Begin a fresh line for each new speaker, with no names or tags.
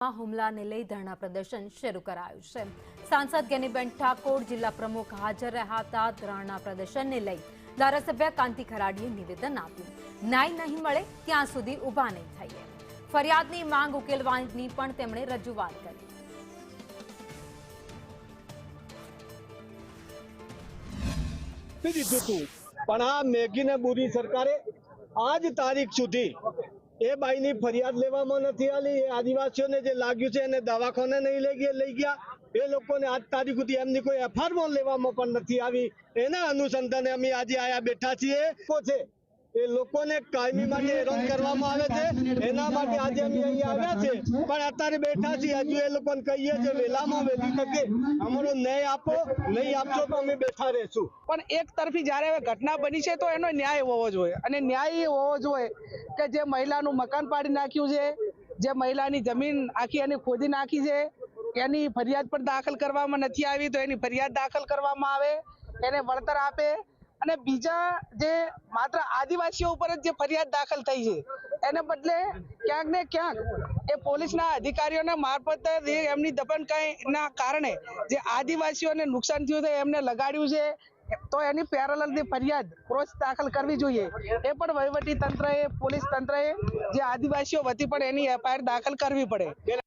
હુમલાને લઈ ધરણા પ્રદર્શન શરૂ કરાયું છે। સાંસદ ગેનીબેન ઠાકોર જિલ્લા પ્રમુખ હાજર રહ્યા હતા। ધરણા પ્રદર્શનને લઈ ધારાસભ્ય કાંતિ ખરાડીએ નિવેદન આપ્યું। ન્યાય નહીં મળે ત્યાં સુધી ઊભા નહીં થઈએ। ફરિયાદની માંગ ઉકેલવાની પણ તેમણે રજૂઆત કરી।
પણ આ મેઘીને બુરી સરકારે આજ તારીખ સુધી એ બાઈની ફરિયાદ લેવામાં નથી આલી। એ આદિવાસીઓને જે લાગ્યું છે એને દવાખાને નહીં લઈ ગયા। એ લોકોને આજ તારીખ સુધી એમની કોઈ એફઆઈઆર લેવામાં પણ નથી આવી। એના અનુસંધાને અમે આજે આયા બેઠા છીએ। એ લોકોને કાયમી માટે હેરાન કરવામાં આવે છે, એના માટે આજે અમે અહીંયા આવ્યા છે। પણ અત્યારે બેઠા છીએ, હજુ એ લોકોને કહીએ છે વહેલામાં વહેલી તકે અમારો ન્યાય આપો, નહીં આપશો તો અમે બેઠા રહેશું।
પણ એક તરફી જ્યારે ઘટના બની છે તો એનો ન્યાય હોવો જોઈએ, અને ન્યાય એ હોવો જોઈએ કે જે મહિલાનું મકાન પાડી નાખ્યું છે, જે મહિલાની જમીન આખી એની ખોદી નાખી છે, એની ફરિયાદ પણ દાખલ કરવામાં નથી આવી તો એની ફરિયાદ દાખલ કરવામાં આવે, એને વળતર આપે। અને બીજા જે માત્ર આદિવાસીઓ ઉપર જ જે ફરિયાદ દાખલ થઈ છે એને બદલે ક્યાંક ને ક્યાંક એ પોલીસના અધિકારીઓના મારફતે એમની દબણકાઈના કારણે જે આદિવાસીઓને નુકસાન થયું છે એમને લગાડ્યું છે, તો એની પેરેલલની ફરિયાદ ક્રોસ દાખલ કરવી જોઈએ। એ પણ વહીવટી તંત્રએ, પોલીસ તંત્રએ જે આદિવાસીઓ વતી પણ એની એફઆઈઆર દાખલ કરવી પડે।